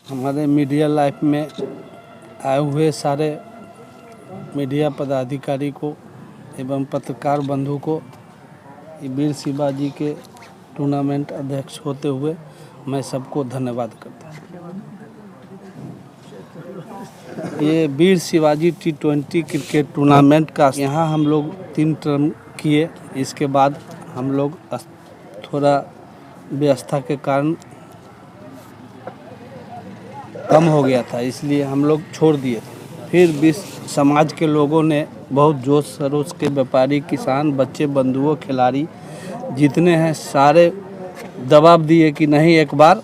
हमारे media life में आए हुए सारे मीडिया पदाधिकारी को एवं पत्रकार बंधु को वीर शिवाजी के टूर्नामेंट अध्यक्ष होते हुए मैं सबको धन्यवाद करता हूँ। ये वीर शिवाजी T20 क्रिकेट टूर्नामेंट का यहाँ हम लोग 3 टर्म किए। इसके बाद हम लोग थोड़ा व्यवस्था के कारण कम हो गया था, इसलिए हम लोग छोड़ दिए थे। फिर भी समाज के लोगों ने बहुत जोश खरोश के व्यापारी, किसान, बच्चे, बंधुओं, खिलाड़ी जितने हैं सारे दबाव दिए कि नहीं, एक बार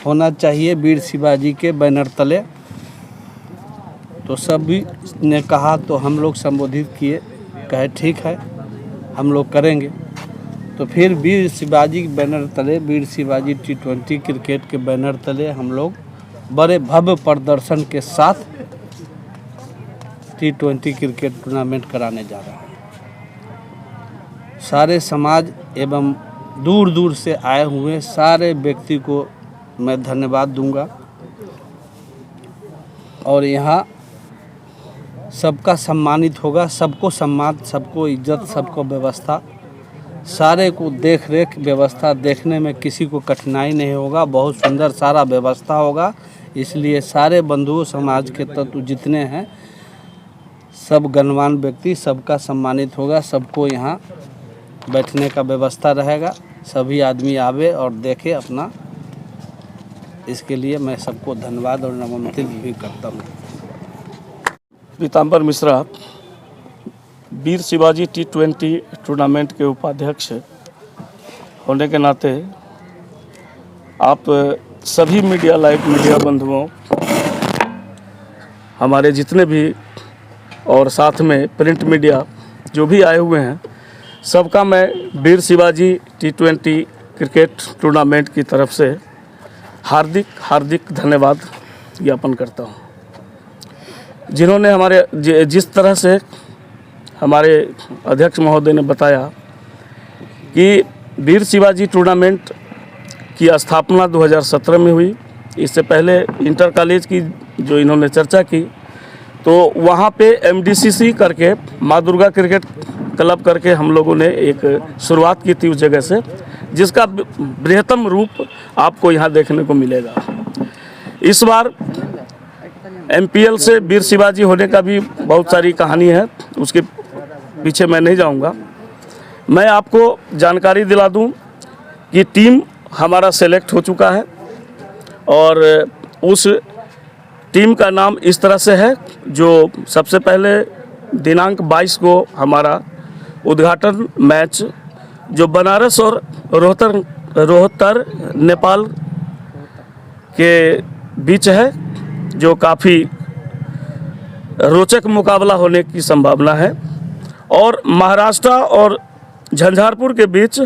होना चाहिए वीर शिवाजी के बैनर तले। तो सभी ने कहा तो हम लोग संबोधित किए, कहे ठीक है हम लोग करेंगे। तो फिर वीर शिवाजी के बैनर तले, वीर शिवाजी T20 क्रिकेट के बैनर तले हम लोग बड़े भव्य प्रदर्शन के साथ T20 क्रिकेट टूर्नामेंट कराने जा रहे हैं। सारे समाज एवं दूर दूर से आए हुए सारे व्यक्ति को मैं धन्यवाद दूंगा। और यहाँ सबका सम्मानित होगा, सबको सम्मान, सबको इज्जत, सबको व्यवस्था, सारे को देख रेख व्यवस्था देखने में किसी को कठिनाई नहीं होगा। बहुत सुंदर सारा व्यवस्था होगा, इसलिए सारे बंधुओं समाज के तत्व जितने हैं सब गणमान्य व्यक्ति सबका सम्मानित होगा। सबको यहाँ बैठने का व्यवस्था रहेगा, सभी आदमी आवे और देखे अपना। इसके लिए मैं सबको धन्यवाद और नमस्कृत भी करता हूँ। पीताम्बर मिश्रा वीर शिवाजी T20 टूर्नामेंट के उपाध्यक्ष होने के नाते आप सभी मीडिया लाइव मीडिया बंधुओं, हमारे जितने भी और साथ में प्रिंट मीडिया जो भी आए हुए हैं, सबका मैं वीर शिवाजी T20 क्रिकेट टूर्नामेंट की तरफ से हार्दिक धन्यवाद ज्ञापन करता हूं। जिन्होंने हमारे जिस तरह से हमारे अध्यक्ष महोदय ने बताया कि वीर शिवाजी टूर्नामेंट की स्थापना 2017 में हुई। इससे पहले इंटर कॉलेज की जो इन्होंने चर्चा की, तो वहाँ पे MDCC करके माँ दुर्गा क्रिकेट क्लब करके हम लोगों ने एक शुरुआत की थी उस जगह से, जिसका बृहत्तम रूप आपको यहाँ देखने को मिलेगा। इस बार MPL से वीर शिवाजी होने का भी बहुत सारी कहानी है, उसके पीछे मैं नहीं जाऊंगा। मैं आपको जानकारी दिला दूं कि टीम हमारा सेलेक्ट हो चुका है और उस टीम का नाम इस तरह से है, जो सबसे पहले दिनांक 22 को हमारा उद्घाटन मैच जो बनारस और रोहतर नेपाल के बीच है, जो काफ़ी रोचक मुकाबला होने की संभावना है। और महाराष्ट्र और झंझारपुर के बीच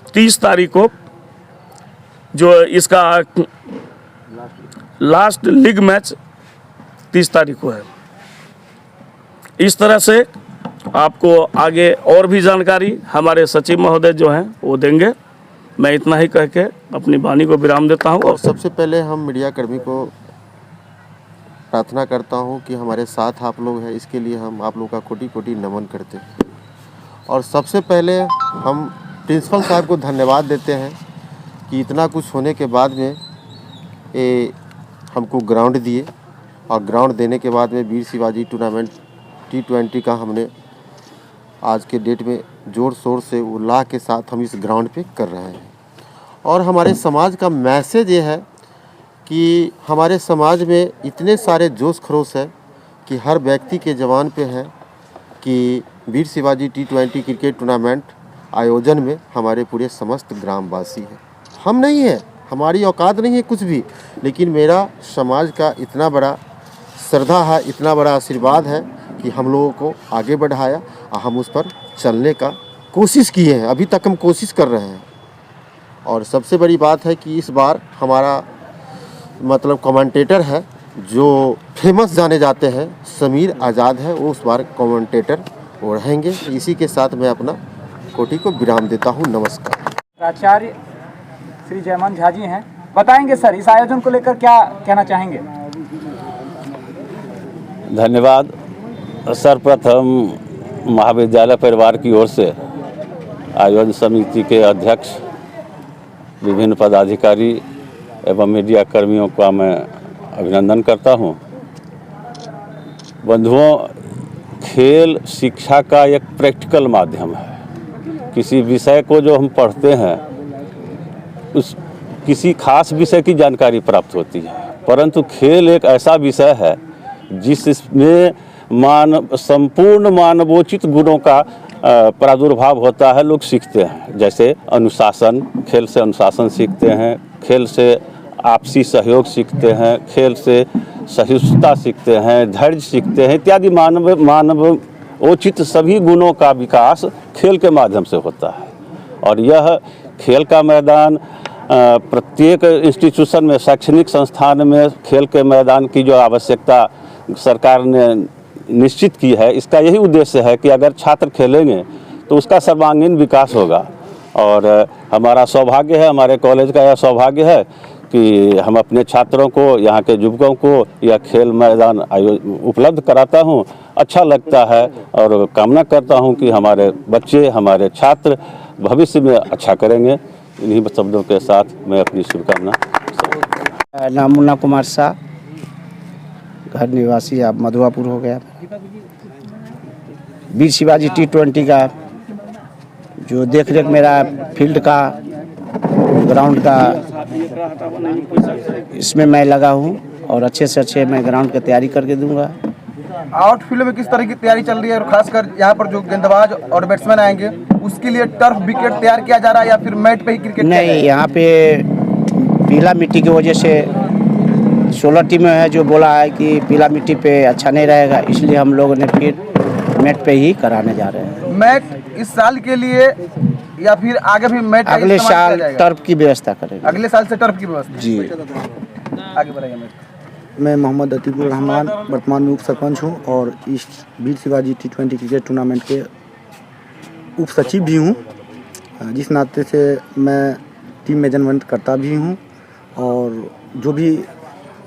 30 तारीख को जो इसका लास्ट लीग मैच 30 तारीख को है। इस तरह से आपको आगे और भी जानकारी हमारे सचिव महोदय जो हैं वो देंगे। मैं इतना ही कह के अपनी वाणी को विराम देता हूं। और सबसे पहले हम मीडिया कर्मी को प्रार्थना करता हूं कि हमारे साथ आप लोग हैं, इसके लिए हम आप लोगों का कोटि कोटि नमन करते हैं। और सबसे पहले हम प्रिंसिपल साहब को धन्यवाद देते हैं कि इतना कुछ होने के बाद में ये हमको ग्राउंड दिए, और ग्राउंड देने के बाद में वीर शिवाजी टूर्नामेंट T20 का हमने आज के डेट में ज़ोर शोर से उल्लास के साथ हम इस ग्राउंड पे कर रहे हैं। और हमारे समाज का मैसेज ये है कि हमारे समाज में इतने सारे जोश खरोश है कि हर व्यक्ति के जवान पे है कि वीर शिवाजी T20 क्रिकेट टूर्नामेंट आयोजन में हमारे पूरे समस्त ग्रामवासी हैं। हम नहीं हैं, हमारी औकात नहीं है कुछ भी, लेकिन मेरा समाज का इतना बड़ा श्रद्धा है, इतना बड़ा आशीर्वाद है कि हम लोगों को आगे बढ़ाया और हम उस पर चलने का कोशिश किए हैं। अभी तक हम कोशिश कर रहे हैं। और सबसे बड़ी बात है कि इस बार हमारा मतलब कमेंटेटर है जो फेमस जाने जाते हैं, समीर आज़ाद है, वो उस बार कमेंटेटर वो रहेंगे। इसी के साथ मैं अपना कोटि को विराम देता हूँ। नमस्कार। प्राचार्य श्री जयमान झा जी हैं, बताएंगे सर, इस आयोजन को लेकर क्या कहना चाहेंगे? धन्यवाद। सर्वप्रथम महाविद्यालय परिवार की ओर से आयोजन समिति के अध्यक्ष, विभिन्न पदाधिकारी एवं मीडिया कर्मियों का मैं अभिनंदन करता हूं। बंधुओं, खेल शिक्षा का एक प्रैक्टिकल माध्यम है। किसी विषय को जो हम पढ़ते हैं उस किसी खास विषय की जानकारी प्राप्त होती है, परंतु खेल एक ऐसा विषय है जिसमें संपूर्ण मानवोचित गुणों का प्रादुर्भाव होता है। लोग सीखते हैं, जैसे अनुशासन, खेल से अनुशासन सीखते हैं, खेल से आपसी सहयोग सीखते हैं, खेल से सहिष्णुता सीखते हैं, धैर्य सीखते हैं इत्यादि मानवोचित सभी गुणों का विकास खेल के माध्यम से होता है। और यह खेल का मैदान प्रत्येक इंस्टीट्यूशन में, शैक्षणिक संस्थान में खेल के मैदान की जो आवश्यकता सरकार ने निश्चित की है, इसका यही उद्देश्य है कि अगर छात्र खेलेंगे तो उसका सर्वांगीण विकास होगा। और हमारा सौभाग्य है, हमारे कॉलेज का यह सौभाग्य है कि हम अपने छात्रों को, यहाँ के युवकों को यह खेल मैदान उपलब्ध कराता हूँ। अच्छा लगता है और कामना करता हूँ कि हमारे बच्चे, हमारे छात्र भविष्य में अच्छा करेंगे। इन्हीं शब्दों के साथ मैं अपनी शुभकामना। नाम मुन्ना कुमार शाह, घर निवासी आप मधुआपुर हो गया। वीर शिवाजी T20 का जो देख रेख मेरा फील्ड का, ग्राउंड का, इसमें मैं लगा हूँ और अच्छे से अच्छे मैं ग्राउंड की तैयारी करके दूंगा। आउटफील्ड में किस तरह की तैयारी चल रही है और खासकर यहाँ पर जो गेंदबाज और बैट्समैन आएंगे उसके लिए टर्फ विकेट तैयार किया जा रहा है या फिर मैट पे ही क्रिकेट? नहीं, यहाँ पे पीला मिट्टी की वजह से 16 टीमें है जो बोला है कि पीला मिट्टी पे अच्छा नहीं रहेगा, इसलिए हम लोगों ने फिर मैट पे ही कराने जा रहे हैं। मैट इस साल के लिए या फिर आगे भी मैट अगले साल टर्फ की व्यवस्था करेंगे। अगले साल से टर्फ की व्यवस्था जी। आगे बढ़ाइए। मैं मोहम्मद अतीकुर रहमान वर्तमान में उप सरपंच हूँ और इस वीर शिवाजी T20 क्रिकेट टूर्नामेंट के उप सचिव भी हूँ, जिस नाते से मैं टीम मैनेजमेंट करता भी हूँ और जो भी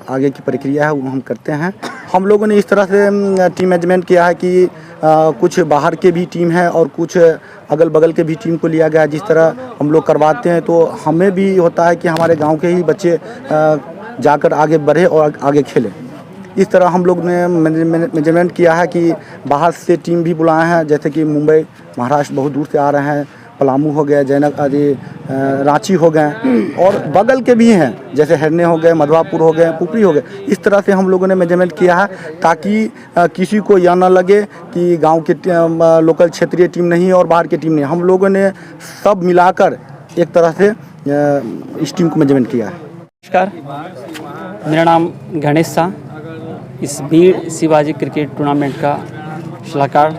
आगे की प्रक्रिया है वो हम करते हैं। हम लोगों ने इस तरह से टीम मैनेजमेंट किया है कि कुछ बाहर के भी टीम है और कुछ अगल बगल के भी टीम को लिया गया है। जिस तरह हम लोग करवाते हैं तो हमें भी होता है कि हमारे गांव के ही बच्चे जाकर आगे बढ़े और आगे खेलें। इस तरह हम लोग ने मैनेजमेंट किया है कि बाहर से टीम भी बुलाए हैं, जैसे कि मुंबई, महाराष्ट्र बहुत दूर से आ रहे हैं, पलामू हो गए, रांची हो गए और बगल के भी हैं जैसे हरने हो गए, मधुआपुर हो गए, पुपरी हो गए। इस तरह से हम लोगों ने मैनेजमेंट किया है ताकि किसी को यह ना लगे कि गांव के लोकल क्षेत्रीय टीम नहीं है और बाहर की टीम नहीं। हम लोगों ने सब मिलाकर एक तरह से इस टीम को मैनेजमेंट किया है। नमस्कार, मेरा नाम गणेश शाह, इस वीर शिवाजी क्रिकेट टूर्नामेंट का सलाहकार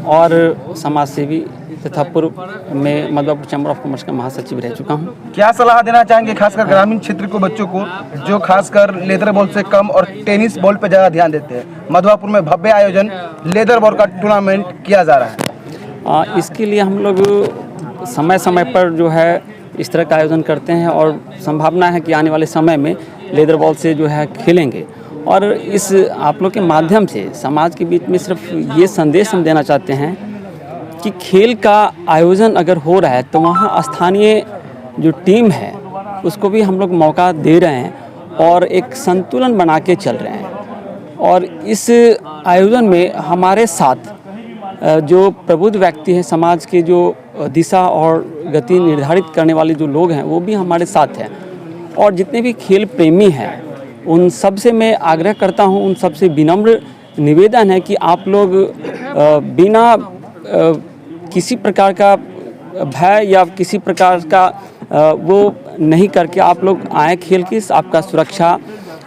और समाज सेवी तथा पूर्व में मधुआपुर चैम्बर ऑफ कॉमर्स का महासचिव रह चुका हूं। क्या सलाह देना चाहेंगे खासकर ग्रामीण क्षेत्र को बच्चों को जो खासकर लेदर बॉल से कम और टेनिस बॉल पर ज़्यादा ध्यान देते हैं? मधुआपुर में भव्य आयोजन लेदर बॉल का टूर्नामेंट किया जा रहा है। इसके लिए हम लोग समय समय पर जो है इस तरह का आयोजन करते हैं और संभावना है कि आने वाले समय में लेदर बॉल से जो है खेलेंगे। और इस आप लोग के माध्यम से समाज के बीच में सिर्फ ये संदेश हम देना चाहते हैं कि खेल का आयोजन अगर हो रहा है तो वहाँ स्थानीय जो टीम है उसको भी हम लोग मौका दे रहे हैं और एक संतुलन बना के चल रहे हैं। और इस आयोजन में हमारे साथ जो प्रबुद्ध व्यक्ति हैं, समाज के जो दिशा और गति निर्धारित करने वाले जो लोग हैं वो भी हमारे साथ हैं। और जितने भी खेल प्रेमी हैं उन सब से मैं आग्रह करता हूं, उन सब से विनम्र निवेदन है कि आप लोग बिना किसी प्रकार का भय या किसी प्रकार का वो नहीं करके आप लोग आए खेल के। आपका सुरक्षा,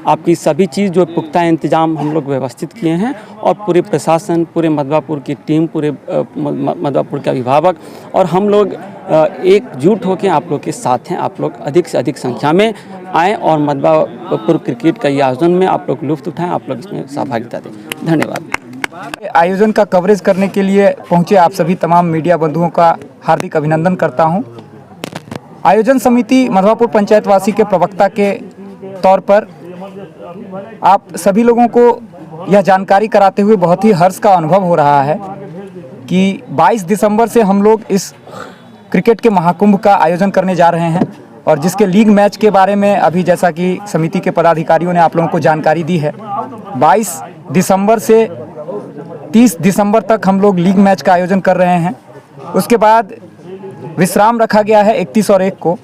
आपकी सभी चीज़ जो पुख्ता इंतजाम हम लोग व्यवस्थित किए हैं और पूरे प्रशासन, पूरे मधुआपुर की टीम, पूरे मधुआपुर के अभिभावक और हम लोग एकजुट होकर आप लोग के साथ हैं। आप लोग अधिक से अधिक संख्या में आएँ और मधुआपुर क्रिकेट का ये आयोजन में आप लोग लुत्फ़ उठाएं, आप लोग इसमें सहभागिता दें। धन्यवाद। आयोजन का कवरेज करने के लिए पहुंचे आप सभी तमाम मीडिया बंधुओं का हार्दिक अभिनंदन करता हूं। आयोजन समिति मधवापुर पंचायतवासी के प्रवक्ता के तौर पर आप सभी लोगों को यह जानकारी कराते हुए बहुत ही हर्ष का अनुभव हो रहा है कि 22 दिसंबर से हम लोग इस क्रिकेट के महाकुंभ का आयोजन करने जा रहे हैं और जिसके लीग मैच के बारे में अभी जैसा कि समिति के पदाधिकारियों ने आप लोगों को जानकारी दी है, 22 दिसंबर से 30 दिसंबर तक हम लोग लीग मैच का आयोजन कर रहे हैं। उसके बाद विश्राम रखा गया है 31 और 1 को।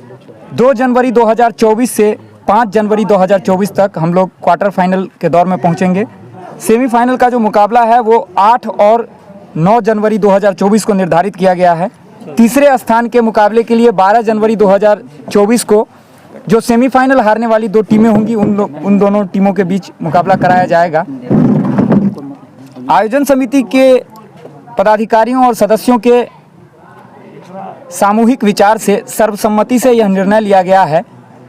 2 जनवरी 2024 से 5 जनवरी 2024 तक हम लोग क्वार्टर फाइनल के दौर में पहुंचेंगे। सेमीफाइनल का जो मुकाबला है वो 8 और 9 जनवरी 2024 को निर्धारित किया गया है। तीसरे स्थान के मुकाबले के लिए 12 जनवरी 2024 को जो सेमीफाइनल हारने वाली 2 टीमें होंगी उन दोनों टीमों के बीच मुकाबला कराया जाएगा। आयोजन समिति के पदाधिकारियों और सदस्यों के सामूहिक विचार से सर्वसम्मति से यह निर्णय लिया गया है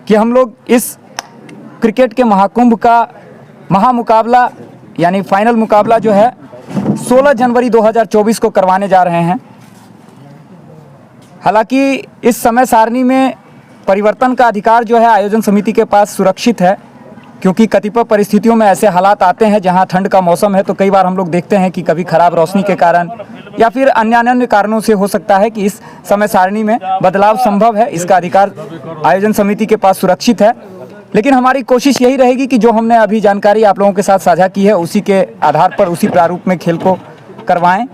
कि हम लोग इस क्रिकेट के महाकुंभ का महामुकाबला यानी फाइनल मुकाबला जो है 16 जनवरी 2024 को करवाने जा रहे हैं। हालांकि इस समय सारणी में परिवर्तन का अधिकार जो है आयोजन समिति के पास सुरक्षित है, क्योंकि कतिपय परिस्थितियों में ऐसे हालात आते हैं जहां ठंड का मौसम है तो कई बार हम लोग देखते हैं कि कभी खराब रोशनी के कारण या फिर अन्य कारणों से हो सकता है कि इस समय सारणी में बदलाव संभव है। इसका अधिकार आयोजन समिति के पास सुरक्षित है, लेकिन हमारी कोशिश यही रहेगी कि जो हमने अभी जानकारी आप लोगों के साथ साझा की है उसी के आधार पर उसी प्रारूप में खेल को करवाएं।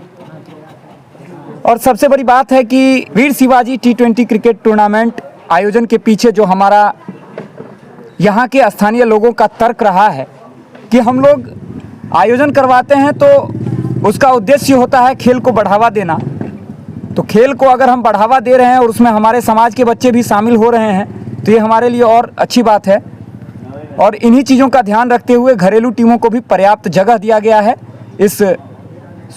और सबसे बड़ी बात है कि वीर शिवाजी T20 क्रिकेट टूर्नामेंट आयोजन के पीछे जो हमारा यहाँ के स्थानीय लोगों का तर्क रहा है कि हम लोग आयोजन करवाते हैं तो उसका उद्देश्य होता है खेल को बढ़ावा देना। तो खेल को अगर हम बढ़ावा दे रहे हैं और उसमें हमारे समाज के बच्चे भी शामिल हो रहे हैं तो ये हमारे लिए और अच्छी बात है। और इन्हीं चीज़ों का ध्यान रखते हुए घरेलू टीमों को भी पर्याप्त जगह दिया गया है। इस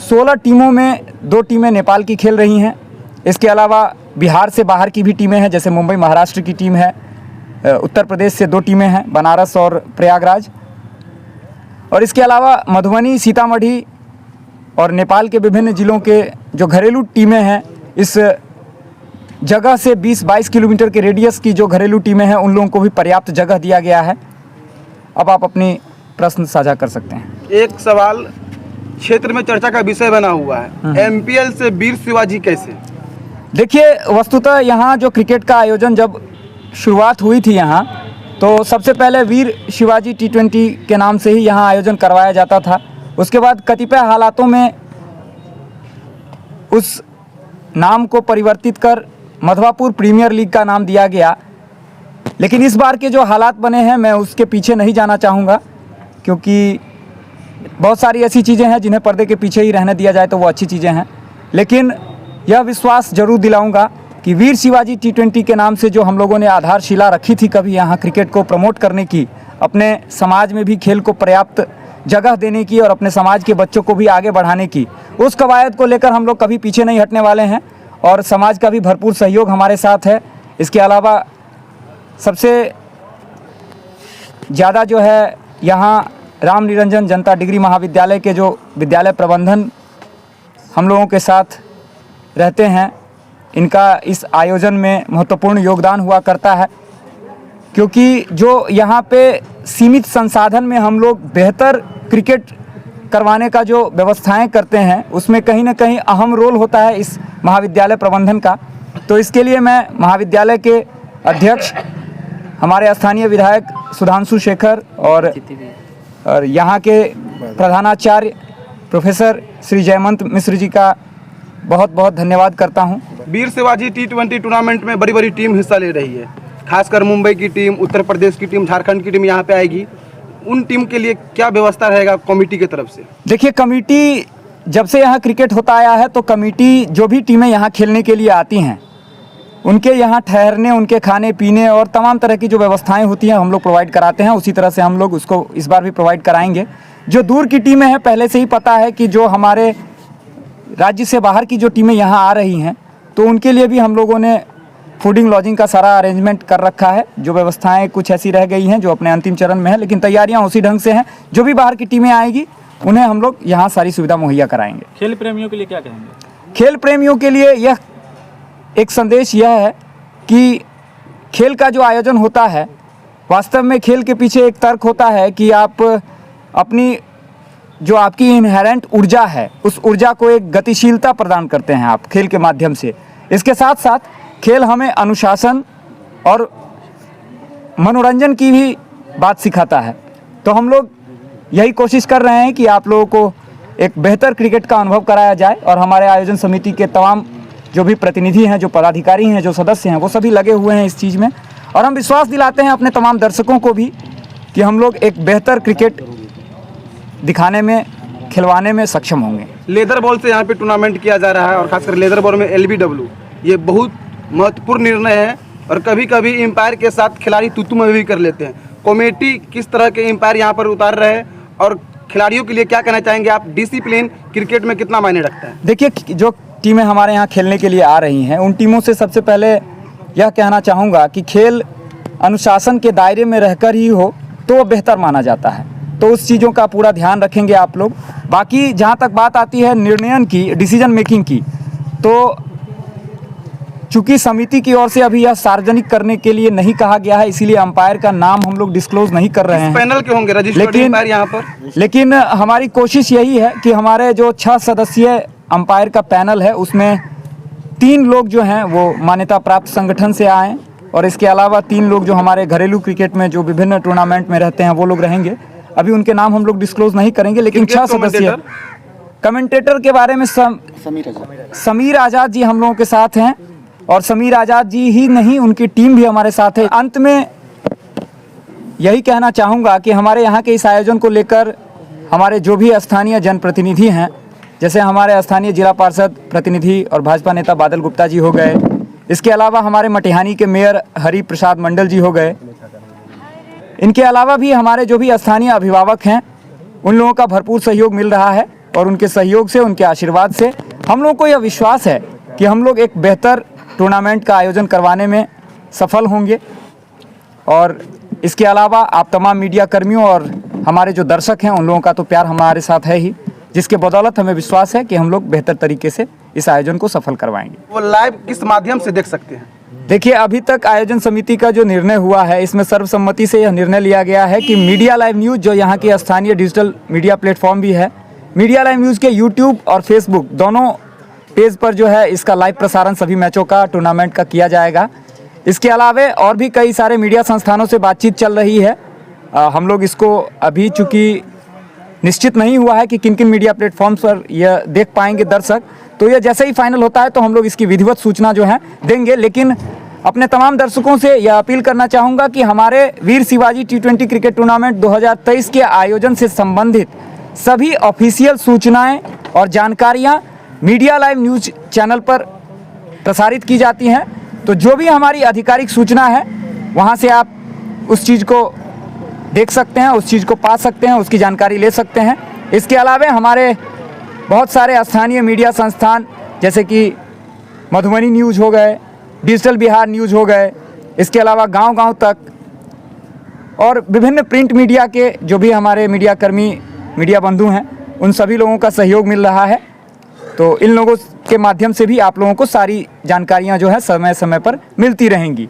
16 टीमों में 2 टीमें नेपाल की खेल रही हैं। इसके अलावा बिहार से बाहर की भी टीमें हैं, जैसे मुंबई महाराष्ट्र की टीम है, उत्तर प्रदेश से 2 टीमें हैं, बनारस और प्रयागराज। और इसके अलावा मधुबनी, सीतामढ़ी और नेपाल के विभिन्न जिलों के जो घरेलू टीमें हैं, इस जगह से 20-22 किलोमीटर के रेडियस की जो घरेलू टीमें हैं उन लोगों को भी पर्याप्त जगह दिया गया है। अब आप अपनी प्रश्न साझा कर सकते हैं। एक सवाल क्षेत्र में चर्चा का विषय बना हुआ है, MPL से वीर शिवाजी कैसे? देखिए, वस्तुतः यहाँ जो क्रिकेट का आयोजन जब शुरुआत हुई थी यहाँ, तो सबसे पहले वीर शिवाजी T20 के नाम से ही यहाँ आयोजन करवाया जाता था। उसके बाद कतिपय हालातों में उस नाम को परिवर्तित कर मधवापुर प्रीमियर लीग का नाम दिया गया। लेकिन इस बार के जो हालात बने हैं मैं उसके पीछे नहीं जाना चाहूँगा, क्योंकि बहुत सारी ऐसी चीज़ें हैं जिन्हें पर्दे के पीछे ही रहने दिया जाए तो वो अच्छी चीज़ें हैं। लेकिन यह विश्वास जरूर दिलाऊंगा कि वीर शिवाजी T20 के नाम से जो हम लोगों ने आधारशिला रखी थी कभी यहाँ क्रिकेट को प्रमोट करने की, अपने समाज में भी खेल को पर्याप्त जगह देने की और अपने समाज के बच्चों को भी आगे बढ़ाने की, उस कवायद को लेकर हम लोग कभी पीछे नहीं हटने वाले हैं और समाज का भी भरपूर सहयोग हमारे साथ है। इसके अलावा सबसे ज़्यादा जो है यहाँ राम निरंजन जनता डिग्री महाविद्यालय के जो विद्यालय प्रबंधन हम लोगों के साथ रहते हैं, इनका इस आयोजन में महत्वपूर्ण योगदान हुआ करता है, क्योंकि जो यहाँ पे सीमित संसाधन में हम लोग बेहतर क्रिकेट करवाने का जो व्यवस्थाएं करते हैं उसमें कहीं ना कहीं अहम रोल होता है इस महाविद्यालय प्रबंधन का। तो इसके लिए मैं महाविद्यालय के अध्यक्ष हमारे स्थानीय विधायक सुधांशु शेखर और यहाँ के प्रधानाचार्य प्रोफेसर श्री जयमंत मिश्र जी का बहुत बहुत धन्यवाद करता हूँ। वीर शिवाजी T20 टूर्नामेंट में बड़ी बड़ी टीम हिस्सा ले रही है, खासकर मुंबई की टीम, उत्तर प्रदेश की टीम, झारखंड की टीम यहाँ पे आएगी। उन टीम के लिए क्या व्यवस्था रहेगा कमेटी की तरफ से? देखिए, कमेटी जब से यहाँ क्रिकेट होता आया है तो कमेटी जो भी टीमें यहाँ खेलने के लिए आती हैं उनके यहाँ ठहरने, उनके खाने पीने और तमाम तरह की जो व्यवस्थाएं होती हैं हम लोग प्रोवाइड कराते हैं। उसी तरह से हम लोग उसको इस बार भी प्रोवाइड कराएंगे। जो दूर की टीमें हैं, पहले से ही पता है कि जो हमारे राज्य से बाहर की जो टीमें यहाँ आ रही हैं तो उनके लिए भी हम लोगों ने फूडिंग लॉजिंग का सारा अरेंजमेंट कर रखा है। जो व्यवस्थाएं कुछ ऐसी रह गई हैं जो अपने अंतिम चरण में है, लेकिन तैयारियां उसी ढंग से हैं। जो भी बाहर की टीमें आएगी उन्हें हम लोग यहाँ सारी सुविधा मुहैया कराएंगे। खेल प्रेमियों के लिए क्या कहेंगे? खेल प्रेमियों के लिए यह एक संदेश यह है कि खेल का जो आयोजन होता है, वास्तव में खेल के पीछे एक तर्क होता है कि आप अपनी जो आपकी इनहेरेंट ऊर्जा है, उस ऊर्जा को एक गतिशीलता प्रदान करते हैं आप खेल के माध्यम से। इसके साथ साथ खेल हमें अनुशासन और मनोरंजन की भी बात सिखाता है। तो हम लोग यही कोशिश कर रहे हैं कि आप लोगों को एक बेहतर क्रिकेट का अनुभव कराया जाए, और हमारे आयोजन समिति के तमाम जो भी प्रतिनिधि हैं, जो पदाधिकारी हैं, जो सदस्य हैं, वो सभी लगे हुए हैं इस चीज़ में। और हम विश्वास दिलाते हैं अपने तमाम दर्शकों को भी कि हम लोग एक बेहतर क्रिकेट दिखाने में, खिलवाने में सक्षम होंगे। लेदर बॉल से यहाँ पे टूर्नामेंट किया जा रहा है, और खासकर लेदर बॉल में LBW, ये बहुत महत्वपूर्ण निर्णय है। और कभी कभी एम्पायर के साथ खिलाड़ी तू में भी कर लेते हैं। कमेटी किस तरह के एम्पायर यहाँ पर उतार रहे हैं, और खिलाड़ियों के लिए क्या कहना चाहेंगे आप? डिसिप्लिन क्रिकेट में कितना मायने रखता है? देखिए, जो टीमें हमारे यहाँ खेलने के लिए आ रही हैं, उन टीमों से सबसे पहले यह कहना चाहूँगा कि खेल अनुशासन के दायरे में रहकर ही हो तो वो बेहतर माना जाता है। तो उस चीज़ों का पूरा ध्यान रखेंगे आप लोग। बाकी जहाँ तक बात आती है निर्णयन की, डिसीजन मेकिंग की, तो चूँकि समिति की ओर से अभी यह सार्वजनिक करने के लिए नहीं कहा गया है, इसीलिए अंपायर का नाम हम लोग डिस्क्लोज नहीं कर रहे हैं। पैनल के होंगे रजिस्टर्ड अंपायर यहाँ पर? लेकिन हमारी कोशिश यही है कि हमारे जो 6 सदस्यीय अंपायर का पैनल है, उसमें 3 लोग जो हैं वो मान्यता प्राप्त संगठन से आए, और इसके अलावा 3 लोग जो हमारे घरेलू क्रिकेट में जो विभिन्न टूर्नामेंट में रहते हैं वो लोग रहेंगे। अभी उनके नाम हम लोग डिस्क्लोज नहीं करेंगे, लेकिन 6 सदस्यीय कमेंटेटर के बारे में समीर आज़ाद जी हम लोगों के साथ हैं, और समीर आज़ाद जी ही नहीं, उनकी टीम भी हमारे साथ है। अंत में यही कहना चाहूँगा कि हमारे यहाँ के इस आयोजन को लेकर हमारे जो भी स्थानीय जनप्रतिनिधि हैं, जैसे हमारे स्थानीय जिला पार्षद प्रतिनिधि और भाजपा नेता बादल गुप्ता जी हो गए, इसके अलावा हमारे मटिहानी के मेयर हरि प्रसाद मंडल जी हो गए, इनके अलावा भी हमारे जो भी स्थानीय अभिभावक हैं, उन लोगों का भरपूर सहयोग मिल रहा है। और उनके सहयोग से, उनके आशीर्वाद से हम लोगों को यह विश्वास है कि हम लोग एक बेहतर टूर्नामेंट का आयोजन करवाने में सफल होंगे। और इसके अलावा आप तमाम मीडिया कर्मियों और हमारे जो दर्शक हैं, उन लोगों का तो प्यार हमारे साथ है ही, जिसके बदौलत हमें विश्वास है कि हम लोग बेहतर तरीके से इस आयोजन को सफल करवाएंगे। वो लाइव किस माध्यम से देख सकते हैं? देखिए, अभी तक आयोजन समिति का जो निर्णय हुआ है, इसमें सर्वसम्मति से यह निर्णय लिया गया है कि मीडिया लाइव न्यूज़, जो यहाँ की स्थानीय डिजिटल मीडिया प्लेटफॉर्म भी है, मीडिया लाइव न्यूज़ के यूट्यूब और फेसबुक दोनों पेज पर जो है इसका लाइव प्रसारण सभी मैचों का, टूर्नामेंट का किया जाएगा। इसके अलावा और भी कई सारे मीडिया संस्थानों से बातचीत चल रही है। हम लोग इसको अभी चूँकि निश्चित नहीं हुआ है कि किन किन मीडिया प्लेटफॉर्म्स पर यह देख पाएंगे दर्शक, तो यह जैसे ही फाइनल होता है तो हम लोग इसकी विधिवत सूचना जो है देंगे। लेकिन अपने तमाम दर्शकों से यह अपील करना चाहूँगा कि हमारे वीर शिवाजी T20 क्रिकेट टूर्नामेंट 2023 के आयोजन से संबंधित सभी ऑफिशियल सूचनाएं और जानकारियां मीडिया लाइव न्यूज़ चैनल पर प्रसारित की जाती हैं। तो जो भी हमारी आधिकारिक सूचना है, वहां से आप उस चीज़ को देख सकते हैं, उस चीज़ को पा सकते हैं, उसकी जानकारी ले सकते हैं। इसके अलावा हमारे बहुत सारे स्थानीय मीडिया संस्थान, जैसे कि मधुबनी न्यूज़ हो गए, डिजिटल बिहार न्यूज़ हो गए, इसके अलावा गांव-गांव तक और विभिन्न प्रिंट मीडिया के जो भी हमारे मीडिया कर्मी, मीडिया बंधु हैं, उन सभी लोगों का सहयोग मिल रहा है। तो इन लोगों के माध्यम से भी आप लोगों को सारी जानकारियां जो है समय समय पर मिलती रहेंगी।